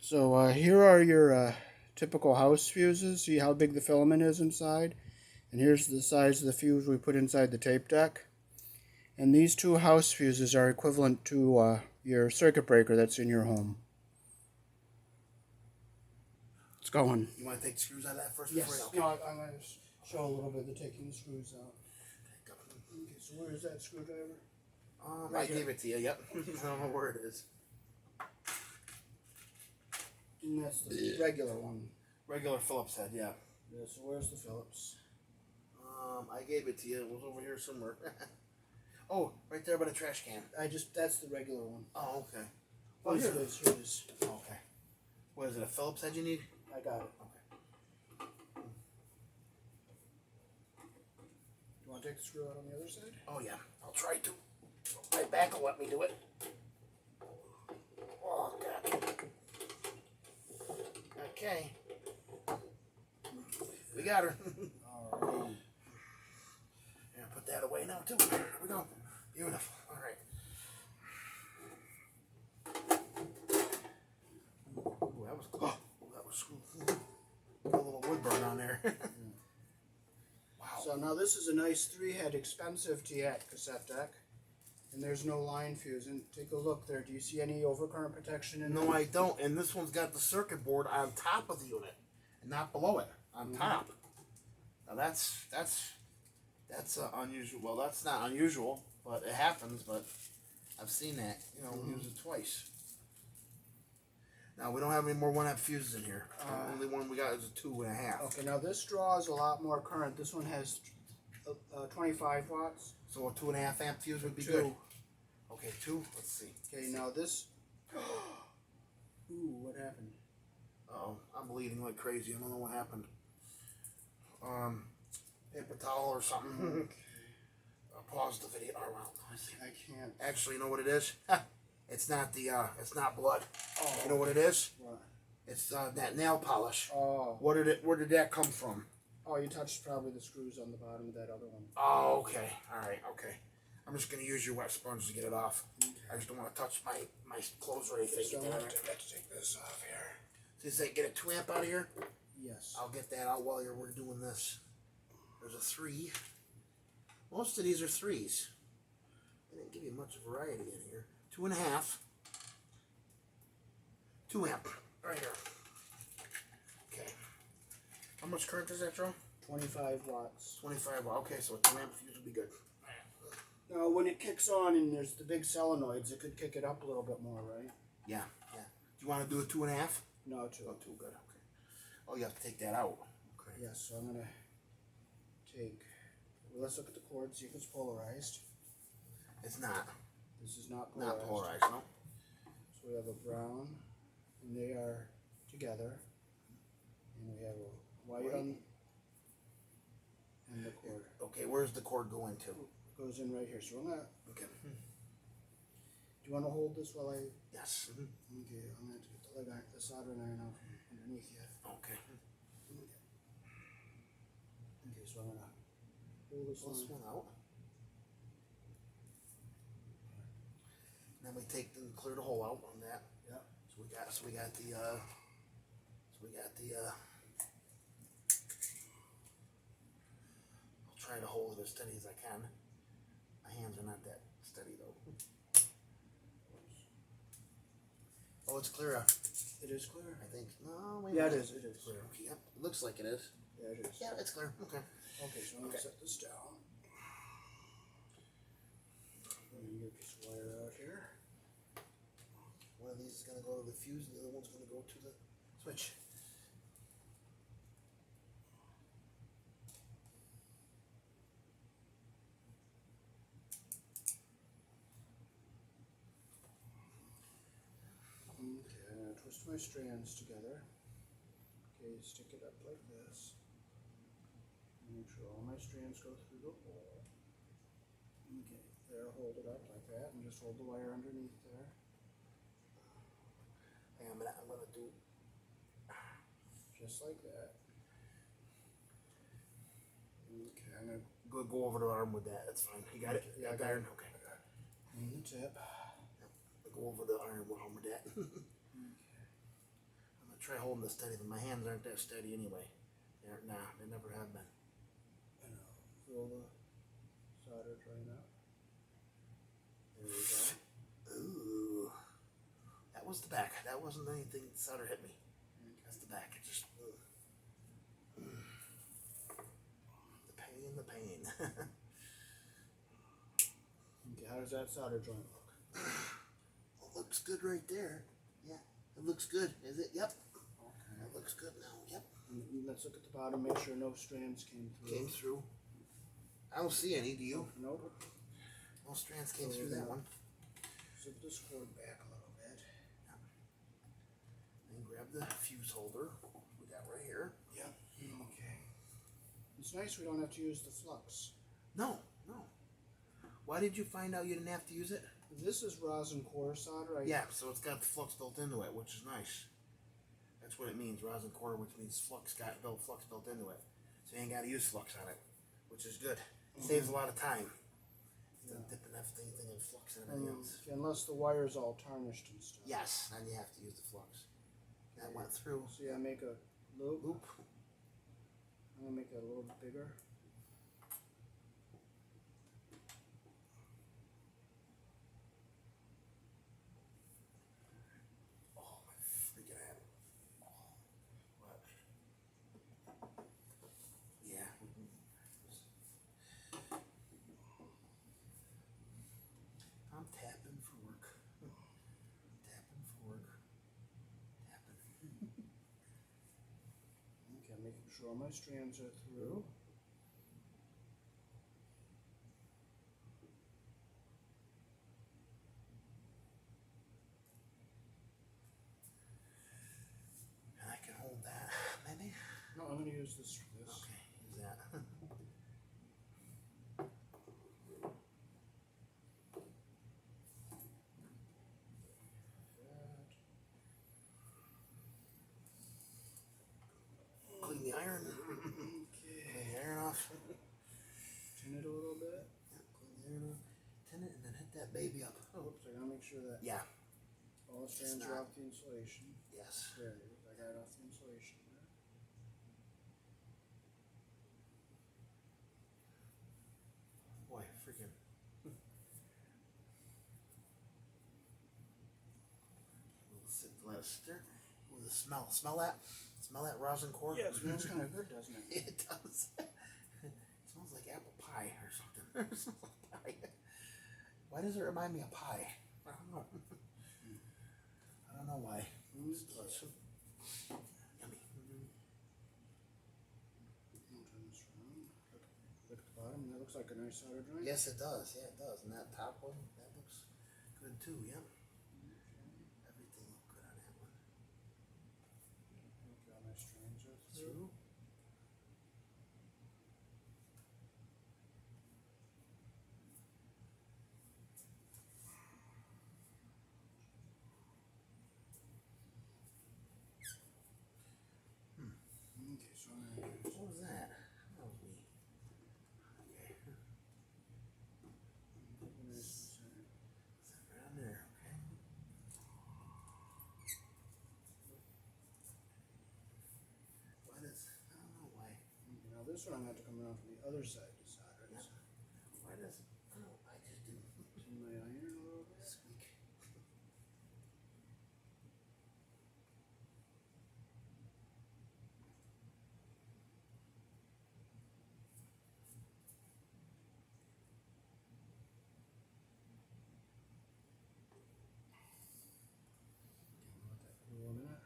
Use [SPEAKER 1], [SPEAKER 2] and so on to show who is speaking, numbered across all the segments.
[SPEAKER 1] So here are your typical house fuses. See how big the filament is inside? And here's the size of the fuse we put inside the tape deck. And these two house fuses are equivalent to your circuit breaker that's in your home. It's going.
[SPEAKER 2] You want to take the screws out of that first?
[SPEAKER 1] Yes.
[SPEAKER 2] Okay.
[SPEAKER 1] No, I'm going to show a little bit of taking the screws out. Okay, so where is that screwdriver?
[SPEAKER 2] I gave it to you, yep. I don't know where it is.
[SPEAKER 1] And that's the regular one.
[SPEAKER 2] Regular Phillips head, yeah.
[SPEAKER 1] Yeah, so where's the Phillips?
[SPEAKER 2] I gave it to you. It was over here somewhere. Oh, right there by the trash can.
[SPEAKER 1] That's the regular one.
[SPEAKER 2] Oh, okay.
[SPEAKER 1] Oh, here it is, here it is.
[SPEAKER 2] Okay. What is it, a Phillips head you need?
[SPEAKER 1] I got it.
[SPEAKER 2] Okay.
[SPEAKER 1] You want to take the screw out on the other side?
[SPEAKER 2] Oh, yeah. I'll try to. My back will let me do it. Oh, God. Okay. We got her.
[SPEAKER 1] Alright.
[SPEAKER 2] Yeah, put that away now, too. There we go. Beautiful. All right. Ooh, that was cool. That was cool. Got a little wood burn on there. Wow.
[SPEAKER 1] So now this is a nice 3-head expensive cassette deck. And there's no line fuse. And take a look there. Do you see any overcurrent protection in
[SPEAKER 2] No, I don't. And this one's got the circuit board on top of the unit, and not below it. On top. Now that's unusual. Well, that's not unusual, but it happens. But I've seen that. You know, use it twice. Now we don't have any more 1-amp fuses in here. The only one we got is a 2.5.
[SPEAKER 1] Okay, now this draws a lot more current. This one has 25 watts.
[SPEAKER 2] So a 2.5 amp fuse would be
[SPEAKER 1] 2.
[SPEAKER 2] good. Okay, 2. Let's see.
[SPEAKER 1] Okay, now this. Ooh, what happened?
[SPEAKER 2] Uh-oh, I'm bleeding like crazy. I don't know what happened. Paper towel or something. Pause the video. Oh, wow.
[SPEAKER 1] I can't.
[SPEAKER 2] Actually, you know what it is? It's not it's not blood.
[SPEAKER 1] Oh.
[SPEAKER 2] You know what it is?
[SPEAKER 1] What?
[SPEAKER 2] It's that nail polish.
[SPEAKER 1] Oh.
[SPEAKER 2] Where did that come from?
[SPEAKER 1] Oh, you touched probably the screws on the bottom of that other one.
[SPEAKER 2] Oh, okay. All right, okay. I'm just gonna use your wet sponge to get it off. Okay. I just don't want to touch my clothes or anything.
[SPEAKER 1] So I'm going to have to take this off here.
[SPEAKER 2] Does that get a 2-amp out of here?
[SPEAKER 1] Yes.
[SPEAKER 2] I'll get that out while we're doing this. There's a 3. Most of these are 3s. They didn't give you much variety in here. 2.5. 2-amp. Right here. Okay. How much current does that draw?
[SPEAKER 1] 25 watts.
[SPEAKER 2] 25 watts. Okay, so a 2-amp fuse would be good.
[SPEAKER 1] Now, when it kicks on and there's the big solenoids, it could kick it up a little bit more, right?
[SPEAKER 2] Yeah, yeah. Do you want to do a 2.5?
[SPEAKER 1] No, 2.
[SPEAKER 2] Oh, 2, good. Okay. Oh, you have to take that out. Okay.
[SPEAKER 1] Yes, so I'm going to take... Well, let's look at the cord, see if it's polarized.
[SPEAKER 2] It's not.
[SPEAKER 1] This is not polarized.
[SPEAKER 2] Not polarized, no.
[SPEAKER 1] So we have a brown, and they are together. And we have a white on and the cord.
[SPEAKER 2] Okay, where's the cord going to?
[SPEAKER 1] It goes in right here. So I'm gonna.
[SPEAKER 2] Okay.
[SPEAKER 1] Do you want to hold this while I?
[SPEAKER 2] Yes.
[SPEAKER 1] Okay, I'm gonna get the soldering iron out from underneath you.
[SPEAKER 2] Okay.
[SPEAKER 1] Okay, so I'm gonna pull this
[SPEAKER 2] One out. And then we take and clear the hole out on that.
[SPEAKER 1] Yeah.
[SPEAKER 2] So we got the I'll try to hold it as steady as I can. My hands are not that steady though. Oh, it's clear.
[SPEAKER 1] It is clear.
[SPEAKER 2] I think. No, wait.
[SPEAKER 1] Yeah, it is. It is
[SPEAKER 2] clear. Okay, yep. It looks like it is.
[SPEAKER 1] Yeah, it is.
[SPEAKER 2] Yeah, it's clear. Okay.
[SPEAKER 1] Okay, so I'm gonna set this down. Let me get this wire out here.
[SPEAKER 2] One of these is going to go to the fuse, and the other one's going to go to the switch.
[SPEAKER 1] Okay, I'm gonna twist my strands together. Okay, stick it up like this. Make sure all my strands go through the hole. Okay, there, hold it up like that, and just hold the wire underneath there.
[SPEAKER 2] And I'm gonna do
[SPEAKER 1] Just like that. Okay, I'm gonna
[SPEAKER 2] go over the arm with that. That's fine. You got it?
[SPEAKER 1] Yeah, I
[SPEAKER 2] got
[SPEAKER 1] got
[SPEAKER 2] iron?
[SPEAKER 1] it.
[SPEAKER 2] Okay.
[SPEAKER 1] on the tip.
[SPEAKER 2] Go over the iron with that. try holding this steady, but my hands aren't that steady anyway. Nah, they never have been.
[SPEAKER 1] And I'll fill the solder joint up. There we go.
[SPEAKER 2] Ooh. That was the back. That wasn't anything solder hit me. That's the back. It just... The pain.
[SPEAKER 1] Okay, how does that solder joint look?
[SPEAKER 2] Well, it looks good right there. Yeah, it looks good. Is it? Yep.
[SPEAKER 1] Okay.
[SPEAKER 2] It looks good now. Yep.
[SPEAKER 1] And let's look at the bottom, make sure no strands came through.
[SPEAKER 2] Came through. I don't see any. Do you?
[SPEAKER 1] Nope.
[SPEAKER 2] No strands came through that one.
[SPEAKER 1] Zip this cord back a little bit.
[SPEAKER 2] And grab the fuse holder we got right here.
[SPEAKER 1] Yep. Okay. It's nice we don't have to use the flux.
[SPEAKER 2] No. Why did you find out you didn't have to use it?
[SPEAKER 1] This is rosin core solder.
[SPEAKER 2] Yeah, so it's got the flux built into it, which is nice. That's what it means, rosin core, which means flux built into it. So you ain't got to use flux on it, which is good. It saves a lot of time. Instead of dipping everything in flux and everything else.
[SPEAKER 1] Unless the wire's all tarnished and stuff.
[SPEAKER 2] Yes, then you have to use the flux. That went through.
[SPEAKER 1] So yeah, make a loop.
[SPEAKER 2] Loop.
[SPEAKER 1] I'm gonna make that a little bit bigger.
[SPEAKER 2] Oh my freaking head. Oh, what? Yeah. I'm tapping for work. Tapping for work. Tapping.
[SPEAKER 1] Okay, making sure all my strands are through.
[SPEAKER 2] And I can hold that, maybe?
[SPEAKER 1] No, I'm gonna use this for this.
[SPEAKER 2] Okay, use that. Clean the iron. Clean the iron off.
[SPEAKER 1] Tin it a little bit.
[SPEAKER 2] Yeah, clean the iron off. Tin it and then hit that baby up. Oh.
[SPEAKER 1] Oops, I gotta make sure that
[SPEAKER 2] Yeah.
[SPEAKER 1] all the strands are off the insulation.
[SPEAKER 2] Yes.
[SPEAKER 1] There it is. I got it off the insulation there.
[SPEAKER 2] Boy, freaking. Let it stir. Ooh, the smell. Smell that? Smell that rosin core?
[SPEAKER 1] Yeah, it smells kind of good, doesn't it?
[SPEAKER 2] It does. It smells like apple pie or something. It smells like pie. Why does it remind me of pie? I don't know. I don't know why. It's delicious. Yummy.
[SPEAKER 1] I'll turn this around. Look at the bottom. That looks like a nice solder joint.
[SPEAKER 2] Yes, it does. Yeah, it does. And that top one, that looks good too. Yeah. Everything looked good on that one.
[SPEAKER 1] Okay, all my strands are through. Okay, so I'm gonna do
[SPEAKER 2] What was that? That was me. Okay.
[SPEAKER 1] this.
[SPEAKER 2] Set it right on there. Okay. Why does, I don't know why.
[SPEAKER 1] Okay, now this one I'm gonna have to come around from the other side to solder.
[SPEAKER 2] Yep. Why does, oh, I just do
[SPEAKER 1] Tin my iron a little bit.
[SPEAKER 2] squeak.
[SPEAKER 1] Let that cool a minute.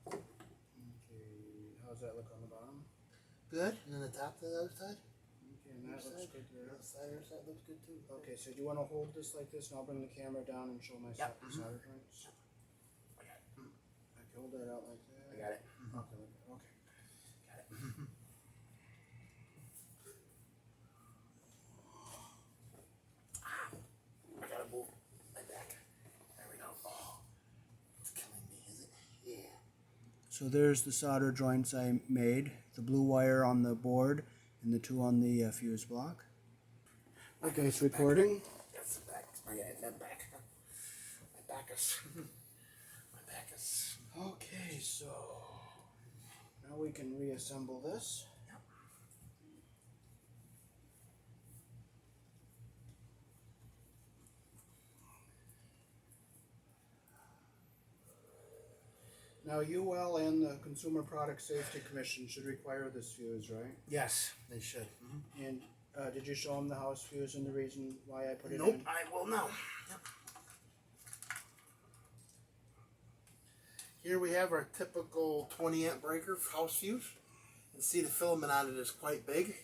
[SPEAKER 1] Okay, how's that look on the bottom?
[SPEAKER 2] Good. And then the top to the other side?
[SPEAKER 1] Okay, and that looks good
[SPEAKER 2] The
[SPEAKER 1] there.
[SPEAKER 2] other side, other side looks good too.
[SPEAKER 1] Okay, so do you want to hold this like this, and I'll bring the camera down and show my
[SPEAKER 2] Yep.
[SPEAKER 1] solder joints?
[SPEAKER 2] I got it.
[SPEAKER 1] I can hold that out like that.
[SPEAKER 2] I got it.
[SPEAKER 1] Okay, okay.
[SPEAKER 2] Got it. I gotta move my back. There we go. Oh, it's killing me, is it? Yeah.
[SPEAKER 1] So there's the solder joints I made. The blue wire on the board and the two on the fuse block. Okay, it's recording.
[SPEAKER 2] That's the back. I got that back. is. My back is.
[SPEAKER 1] Okay, so now we can reassemble this.
[SPEAKER 2] Yep.
[SPEAKER 1] Now, UL and the Consumer Product Safety Commission should require this fuse, right?
[SPEAKER 2] Yes, they should.
[SPEAKER 1] And did you show them the house fuse and the reason why I put it
[SPEAKER 2] Nope,
[SPEAKER 1] in?
[SPEAKER 2] I will now. Yep. Here we have our typical 20 amp breaker house fuse. You can see the filament on it is quite big.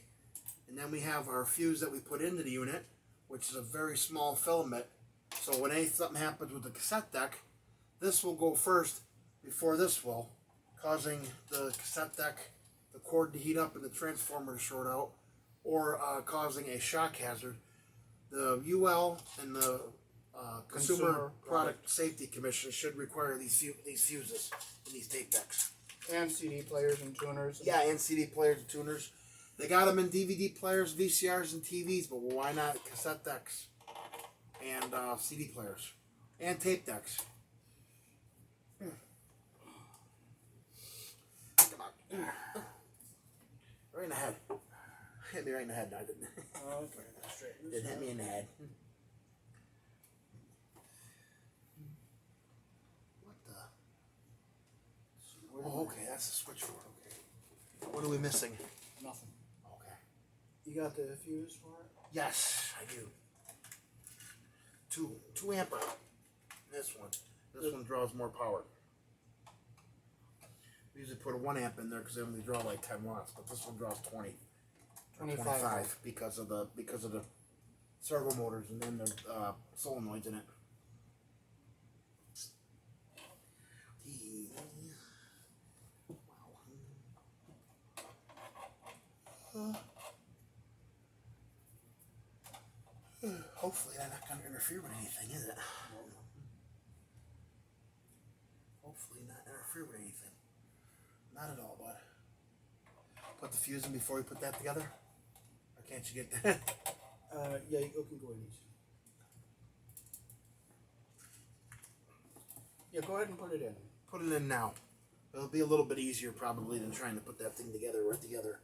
[SPEAKER 2] And then we have our fuse that we put into the unit, which is a very small filament. So when something happens with the cassette deck, this will go first before this will, causing the cassette deck, the cord to heat up and the transformer to short out, or causing a shock hazard. The UL and the Consumer Product Safety Commission should require these fuses in these tape decks.
[SPEAKER 1] And CD players and tuners.
[SPEAKER 2] Yeah, and CD players and tuners. They got them in DVD players, VCRs, and TVs, but why not cassette decks and CD players and tape decks? Come on. Right in the head. Hit me right in the head, no, I didn't.
[SPEAKER 1] Okay, that's straight.
[SPEAKER 2] Didn't hit me in the head. What the? Oh, okay, that's the switchboard. Okay. What are we missing?
[SPEAKER 1] Nothing.
[SPEAKER 2] Okay.
[SPEAKER 1] You got the fuse for it?
[SPEAKER 2] Yes, I do. 2 amper. This one draws more power. We usually put a 1 amp in there because they only draw like 10 watts, but this one draws 20. 25 because of the servo motors and then the solenoids in it. Hopefully that's not going to interfere with anything, is it? Hopefully not interfere with anything. Not at all, bud. Put the fuse in before we put that together? Or can't you get that?
[SPEAKER 1] Yeah, you can go in easy. Yeah, go ahead and put it in.
[SPEAKER 2] Put it in now. It'll be a little bit easier probably than trying to put that thing together right together.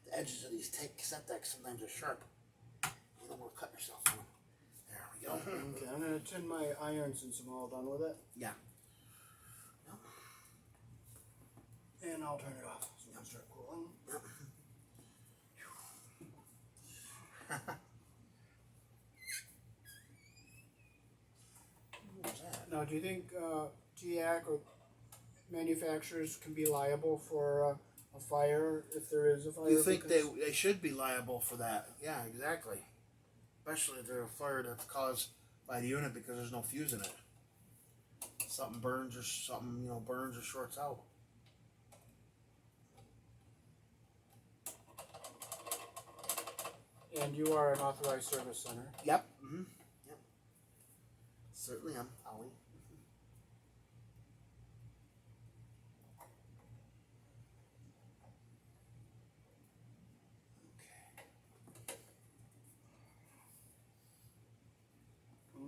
[SPEAKER 2] The edges of these cassette decks sometimes are sharp. You don't want to cut yourself on them. There we go.
[SPEAKER 1] Okay, I'm going to tin my iron since I'm all done with it.
[SPEAKER 2] Yeah.
[SPEAKER 1] And I'll turn it off so it'll start cooling.
[SPEAKER 2] Yep. What was that?
[SPEAKER 1] Now, do you think TIAC or manufacturers can be liable for a fire if there is a fire?
[SPEAKER 2] You think they should be liable for that? Yeah, exactly. Especially if there's a fire that's caused by the unit because there's no fuse in it. Something burns or something, burns or shorts out.
[SPEAKER 1] And you are an authorized service center.
[SPEAKER 2] Yep. Yep. Certainly am, Ollie.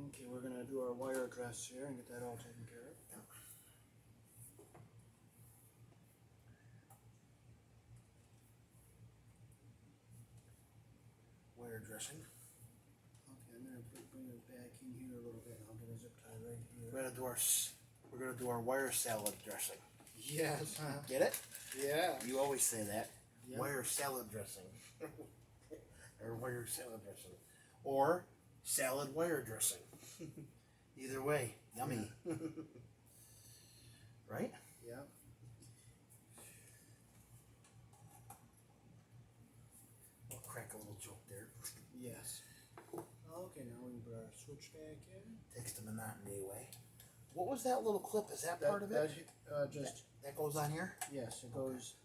[SPEAKER 1] Okay, we're going to do our wire dress here and get that all taken care of.
[SPEAKER 2] Yep. Wire dressing.
[SPEAKER 1] Okay, I'm going to bring it back in here a little bit. I'll get a zip tie right here.
[SPEAKER 2] We're gonna do our wire salad dressing.
[SPEAKER 1] Yes.
[SPEAKER 2] Get it?
[SPEAKER 1] Yeah.
[SPEAKER 2] You always say that.
[SPEAKER 1] Yep.
[SPEAKER 2] Wire salad dressing. Or wire salad dressing. Or salad wire dressing. Either way, yummy.
[SPEAKER 1] Yeah.
[SPEAKER 2] Right?
[SPEAKER 1] Yeah.
[SPEAKER 2] I'll crack a little joke there.
[SPEAKER 1] Yes. Okay, now we can put our switch back in.
[SPEAKER 2] Takes the monotony away. What was that little clip? Is that part of it?
[SPEAKER 1] That
[SPEAKER 2] goes on here?
[SPEAKER 1] yes, it goes.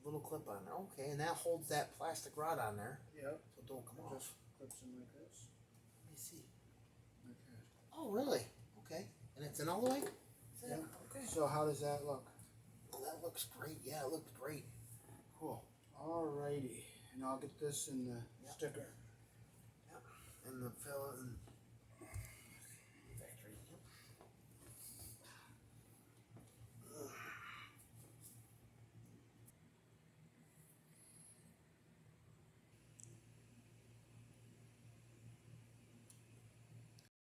[SPEAKER 2] Little clip on there. Okay, and that holds that plastic rod on there.
[SPEAKER 1] Yep.
[SPEAKER 2] So it don't come off.
[SPEAKER 1] Just clips in like this.
[SPEAKER 2] Let me see.
[SPEAKER 1] Like that.
[SPEAKER 2] Oh, really? Okay. And it's in all the way?
[SPEAKER 1] Yeah.
[SPEAKER 2] Okay.
[SPEAKER 1] So how does that look?
[SPEAKER 2] Well, that looks great. Yeah, it looks great. Cool.
[SPEAKER 1] Alrighty. And I'll get this in the sticker.
[SPEAKER 2] And the fella, and